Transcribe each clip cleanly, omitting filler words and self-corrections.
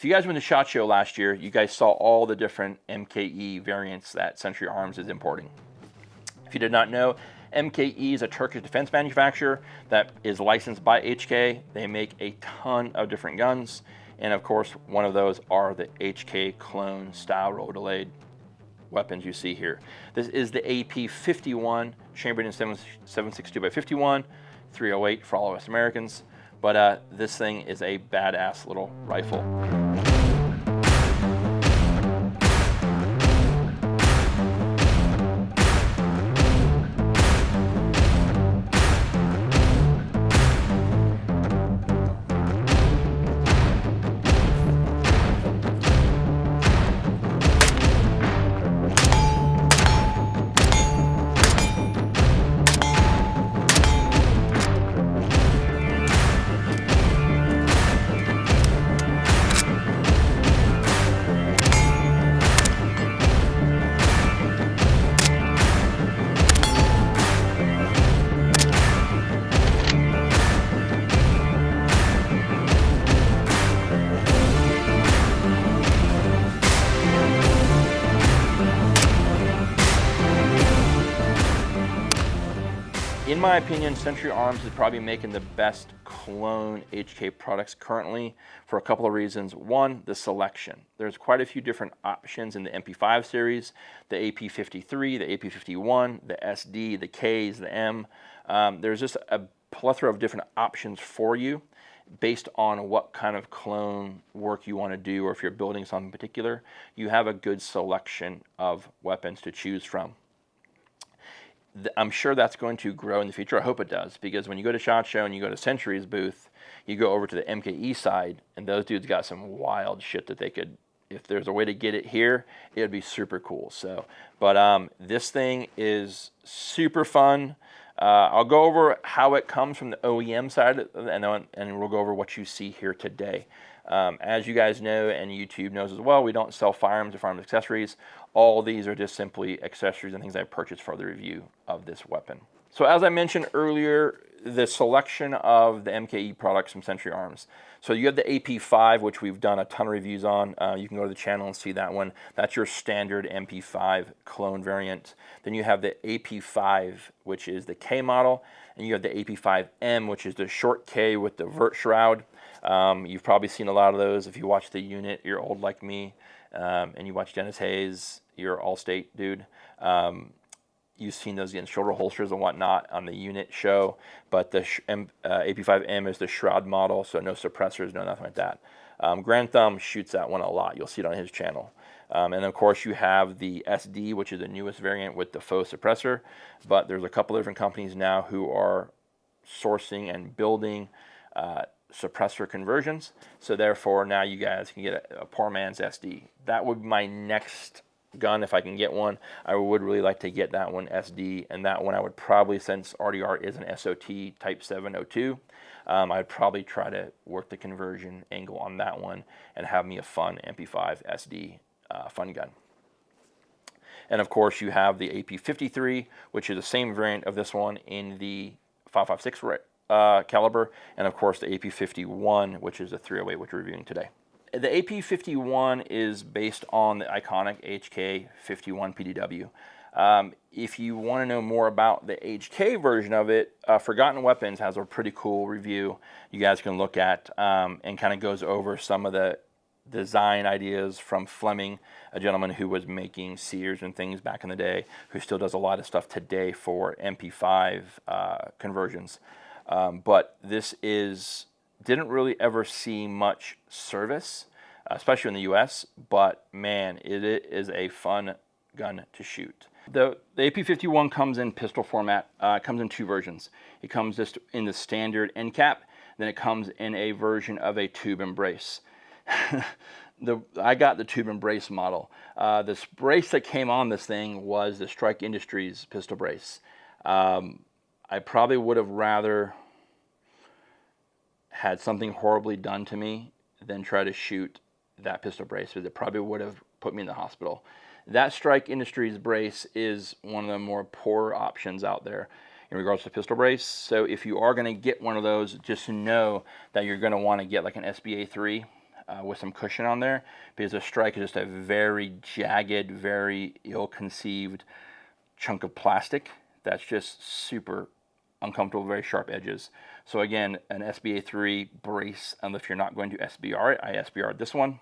If you guys went to SHOT Show last year, you guys saw all the different MKE variants that Century Arms is importing. If you did not know, MKE is a Turkish defense manufacturer that is licensed by HK. They make a ton of different guns, and of course, one of those are the HK clone style rotor-delayed weapons you see here. This is the AP-51, chambered in 7.62x51, 308 for all of us Americans. But this thing is a badass little rifle. In my opinion, Century Arms is probably making the best clone HK products currently for a couple of reasons. One, the selection. There's quite a few different options in the MP5 series, the AP-53, the AP-51, the SD, the Ks, the M. There's just a plethora of different options for you based on what kind of clone work you want to do, or if you're building something in particular. You have a good selection of weapons to choose from. I'm sure that's going to grow in the future. I hope it does, because when you go to SHOT Show and you go to Century's booth, you go over to the MKE side, and those dudes got some wild shit that they could, if there's a way to get it here, it would be super cool. So, but this thing is super fun. I'll go over how it comes from the OEM side, and we'll go over what you see here today. As you guys know, and YouTube knows as well, we don't sell firearms or firearms accessories. All these are just simply accessories and things I purchased for the review of this weapon. So as I mentioned earlier, the selection of the MKE products from Century Arms. So you have the AP-5, which we've done a ton of reviews on. You can go to the channel and see that one. That's your standard MP5 clone variant. Then you have the AP-5, which is the K model, and you have the AP-5M, which is the short K with the vert shroud. You've probably seen a lot of those if you watch the unit, you're old like me, and you watch Dennis Hayes, you're Allstate dude. You've seen those in shoulder holsters and whatnot on the unit show, but the AP-5M is the shroud model, so no suppressors, no nothing like that. Grand Thumb shoots that one a lot. You'll see it on his channel. And of course you have the SD, which is the newest variant with the faux suppressor, but there's a couple of different companies now who are sourcing and building suppressor conversions, so therefore now you guys can get a poor man's SD. That would be my next gun if I can get one. I would really like to get that one SD, and that one I would probably, since RDR is an SOT Type 702, I'd probably try to work the conversion angle on that one and have me a fun MP5 SD fun gun. And of course you have the AP-53, which is the same variant of this one in the 5.56 caliber, and of course the AP-51, which is the 308, which we're reviewing today. The AP-51 is based on the iconic HK-51 PDW. If you want to know more about the HK version of it, Forgotten Weapons has a pretty cool review you guys can look at, and kind of goes over some of the design ideas from Fleming, a gentleman who was making Sears and things back in the day, who still does a lot of stuff today for MP5 conversions. But this didn't really ever see much service, especially in the US, but man, it is a fun gun to shoot. The AP-51 comes in pistol format. It comes in two versions. It comes just in the standard end cap, then it comes in a version of a tube and brace. I got the tube and brace model. This brace that came on this thing was the Strike Industries pistol brace. I probably would have rather had something horribly done to me than try to shoot that pistol brace, because it probably would have put me in the hospital. That Strike Industries brace is one of the more poor options out there in regards to pistol brace. So if you are going to get one of those, just know that you're going to want to get like an SBA 3 with some cushion on there, because the strike is just a very jagged, very ill-conceived chunk of plastic that's just super uncomfortable, very sharp edges. So again, an SBA3 brace, and if you're not going to SBR it, I SBR'd this one.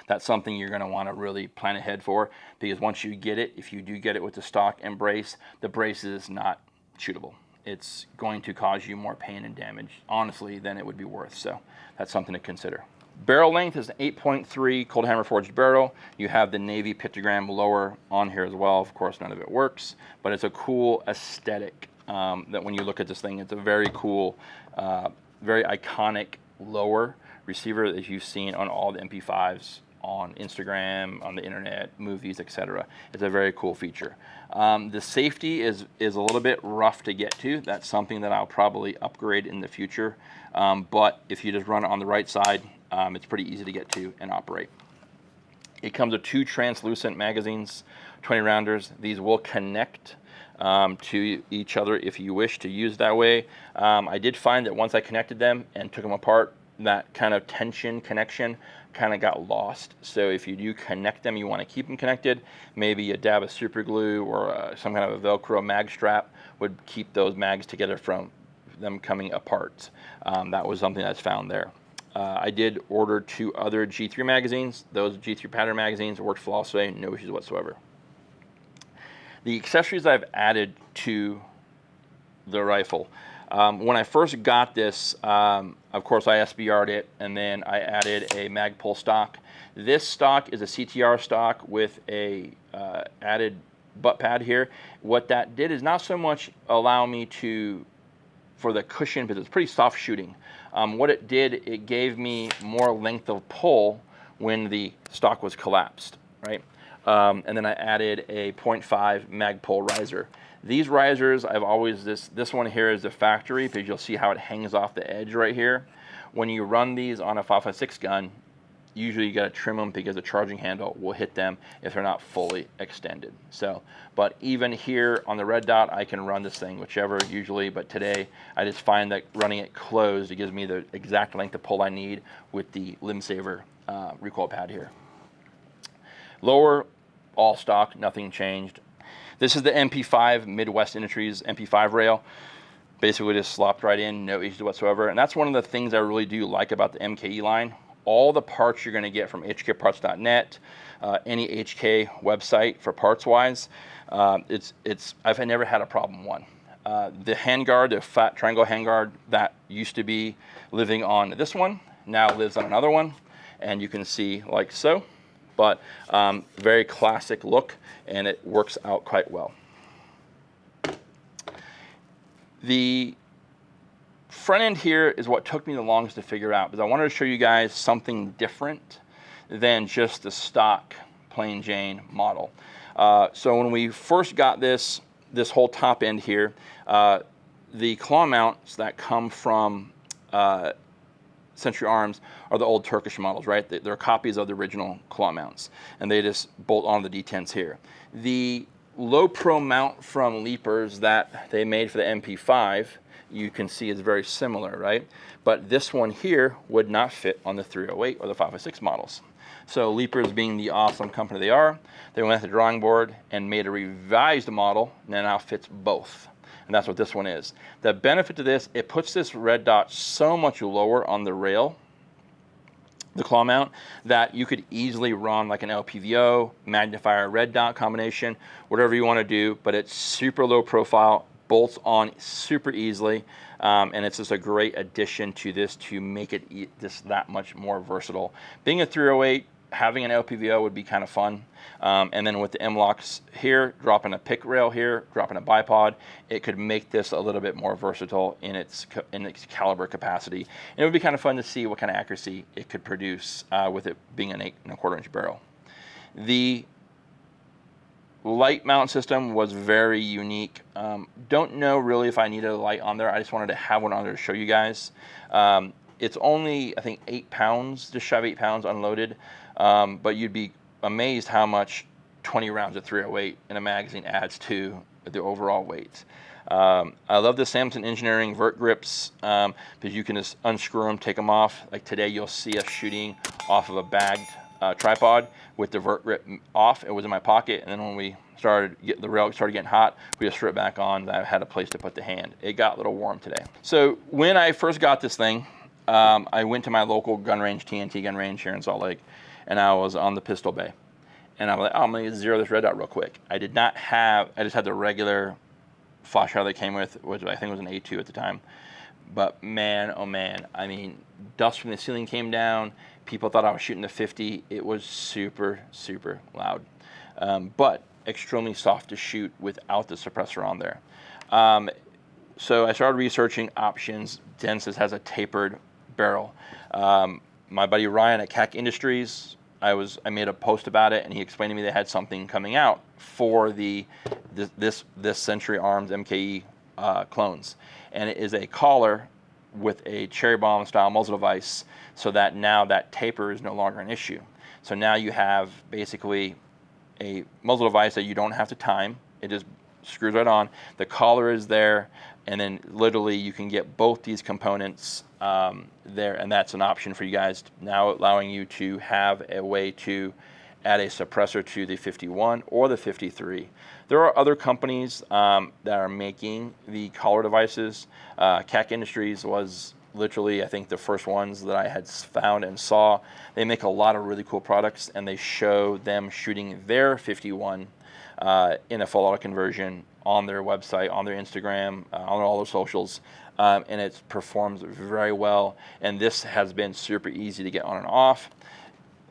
That's something you're going to want to really plan ahead for, because once you get it, if you do get it with the stock and brace, the brace is not shootable. It's going to cause you more pain and damage, honestly, than it would be worth. So that's something to consider. Barrel length is an 8.3 cold hammer forged barrel. You have the navy pictogram lower on here as well. Of course, none of it works, but it's a cool aesthetic that when you look at this thing, it's a very cool, very iconic lower receiver that you've seen on all the MP5s on Instagram, on the internet, movies, etc. It's a very cool feature. The safety is a little bit rough to get to. That's something that I'll probably upgrade in the future. But if you just run it on the right side, it's pretty easy to get to and operate. It comes with 2 translucent magazines, 20 rounders. These will connect to each other if you wish to use that way. I did find that once I connected them and took them apart, that kind of tension connection kind of got lost. So if you do connect them, you want to keep them connected. Maybe a dab of super glue or some kind of a Velcro mag strap would keep those mags together from them coming apart. That was something that's found there. I did order 2 other G3 magazines. Those G3 pattern magazines worked flawlessly, no issues whatsoever. The accessories I've added to the rifle. When I first got this, of course I SBR'd it, and then I added a Magpul stock. This stock is a CTR stock with a added butt pad here. What that did is not so much allow me to, for the cushion, because it's pretty soft shooting. What it did, it gave me more length of pull when the stock was collapsed, right? And then I added a 0.5 Magpul riser. These risers, I've always, this one here is the factory, because you'll see how it hangs off the edge right here. When you run these on a 5.56 gun, usually you got to trim them because the charging handle will hit them if they're not fully extended. So, but even here on the red dot, I can run this thing whichever usually, but today I just find that running it closed, it gives me the exact length of pull I need with the limb saver recoil pad here. Lower, all stock, nothing changed. This is the Mp5 Midwest Industries Mp5 rail. Basically just slopped right in, no issues whatsoever. And that's one of the things I really do like about the MKE line. All the parts you're going to get from hkparts.net, any HK website for parts wise, I've never had a problem one. The handguard, the fat triangle handguard that used to be living on this one, now lives on another one, and you can see like so. But very classic look, and it works out quite well. The front end here is what took me the longest to figure out, because I wanted to show you guys something different than just the stock plain Jane model. So when we first got this whole top end here, the claw mounts that come from Century Arms are the old Turkish models, right? They're copies of the original claw mounts, and they just bolt on the detents here. The low pro mount from Leapers that they made for the MP5, you can see is very similar, right? But this one here would not fit on the 308 or the 5.56 models. So Leapers, being the awesome company they are, they went to the drawing board and made a revised model that now fits both. And that's what this one is. The benefit to this, it puts this red dot so much lower on the rail, the claw mount, that you could easily run like an LPVO, magnifier, red dot combination, whatever you want to do, but it's super low profile, bolts on super easily, and it's just a great addition to this to make it just that much more versatile. Being a 308, having an LPVO would be kind of fun. And then with the M-locks here, dropping a pick rail here, dropping a bipod, it could make this a little bit more versatile in its caliber capacity. And it would be kind of fun to see what kind of accuracy it could produce with it being an 8 1/4 inch barrel. The light mount system was very unique. Don't know really if I needed a light on there. I just wanted to have one on there to show you guys. It's only, I think, 8 pounds, just shy of 8 pounds unloaded. But you'd be amazed how much 20 rounds of 308 in a magazine adds to the overall weight. I love the Samson Engineering vert grips because you can just unscrew them, take them off. Like today, you'll see us shooting off of a bagged tripod with the vert grip off. It was in my pocket, and then when we the rail started getting hot, we just threw it back on. I had a place to put the hand. It got a little warm today. So when I first got this thing, I went to my local gun range, TNT gun range here in Salt Lake, and I was on the pistol bay. And I'm like, oh, I'm gonna zero this red dot real quick. I just had the regular flash hider they came with, which I think was an A2 at the time. But man, oh man, I mean, dust from the ceiling came down. People thought I was shooting the 50. It was super, super loud. But extremely soft to shoot without the suppressor on there. So I started researching options. Densis has a tapered barrel. My buddy Ryan at CAC Industries, I made a post about it, and he explained to me they had something coming out for this Century Arms MKE clones, and it is a collar with a cherry bomb style muzzle device, so that now that taper is no longer an issue. So now you have basically a muzzle device that you don't have to time. It just screws right on. The collar is there, and then literally you can get both these components there, and that's an option for you guys now, allowing you to have a way to add a suppressor to the 51 or the 53. There are other companies that are making the collar devices. CAC Industries was literally, I think, the first ones that I had found and saw. They make a lot of really cool products, and they show them shooting their 51 in a full auto conversion on their website, on their Instagram, on all their socials, and it performs very well. And this has been super easy to get on and off.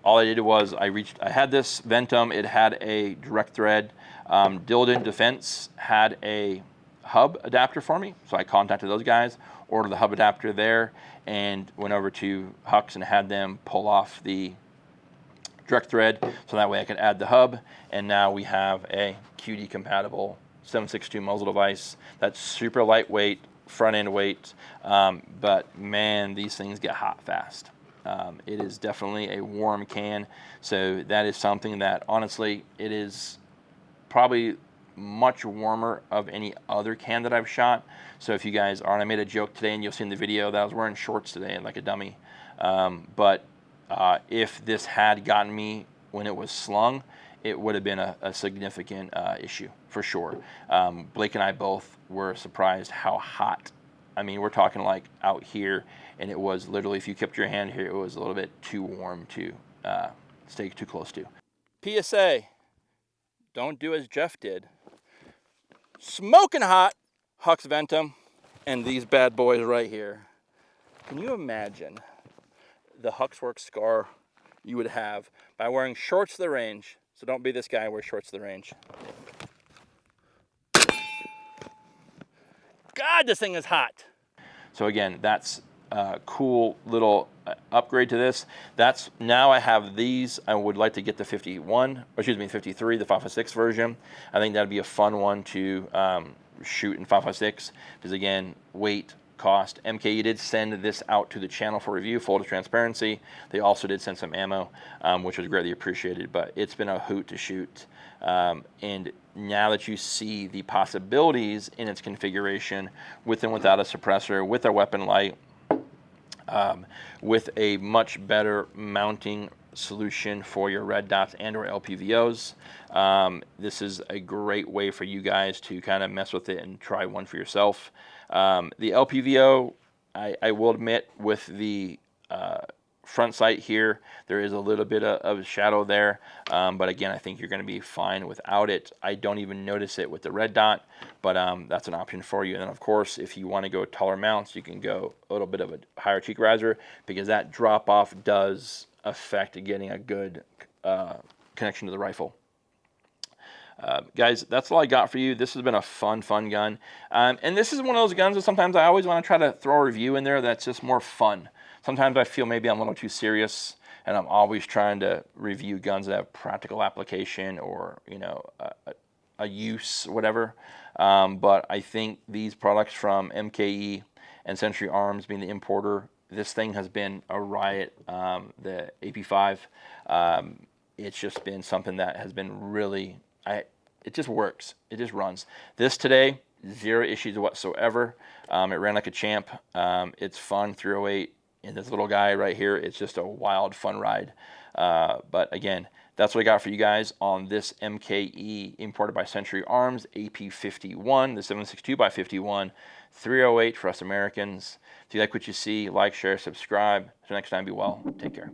All I did was I had this Ventum. It had a direct thread. Dilden Defense had a hub adapter for me, so I contacted those guys, ordered the hub adapter there, and went over to Huck's and had them pull off the direct thread, so that way I could add the hub, and now we have a QD compatible 7.62 muzzle device that's super lightweight, front end weight, but man, these things get hot fast. It is definitely a warm can, so that is something that honestly, it is probably much warmer of any other can that I've shot. So if you guys aren't, I made a joke today, and you'll see in the video that I was wearing shorts today like a dummy. But if this had gotten me when it was slung, it would have been a significant issue for sure. Blake and I both were surprised how hot. I mean, we're talking like out here, and it was literally, if you kept your hand here, it was a little bit too warm to stay too close to. PSA, don't do as Jeff did. Smoking hot Huck's Ventum and these bad boys right here. Can you imagine the Hucksworks scar you would have by wearing shorts to the range? So don't be this guy and wear shorts to the range. God, this thing is hot. So again, that's a cool little upgrade to this. Now I have these. I would like to get the 51, or excuse me, 53, the 5.56 version. I think that'd be a fun one to shoot in 5.56 because again, weight, cost. MKE did send this out to the channel for review, full transparency. They also did send some ammo, which was greatly appreciated, but it's been a hoot to shoot. And now that you see the possibilities in its configuration with and without a suppressor, with a weapon light, with a much better mounting solution for your red dots and or LPVOs, this is a great way for you guys to kind of mess with it and try one for yourself. The LPVO, I will admit, with the front sight here, there is a little bit of shadow there, but again, I think you're going to be fine without it. I don't even notice it with the red dot, but that's an option for you. And then of course, if you want to go taller mounts, you can go a little bit of a higher cheek riser, because that drop off does affect getting a good connection to the rifle. Guys, that's all I got for you. This has been a fun gun. And this is one of those guns that sometimes I always want to try to throw a review in there that's just more fun. Sometimes I feel maybe I'm a little too serious, and I'm always trying to review guns that have practical application or, you know, a use, whatever. But I think these products from MKE and Century Arms being the importer, this thing has been a riot. The AP-5, it's just been something that has been really, it just works. It just runs. This today, zero issues whatsoever. It ran like a champ. It's fun, 308, and this little guy right here, it's just a wild, fun ride. But again, that's what I got for you guys on this MKE imported by Century Arms AP-51, the 762x51, 308 for us Americans. If you like what you see, like, share, subscribe. Until next time, be well. Take care.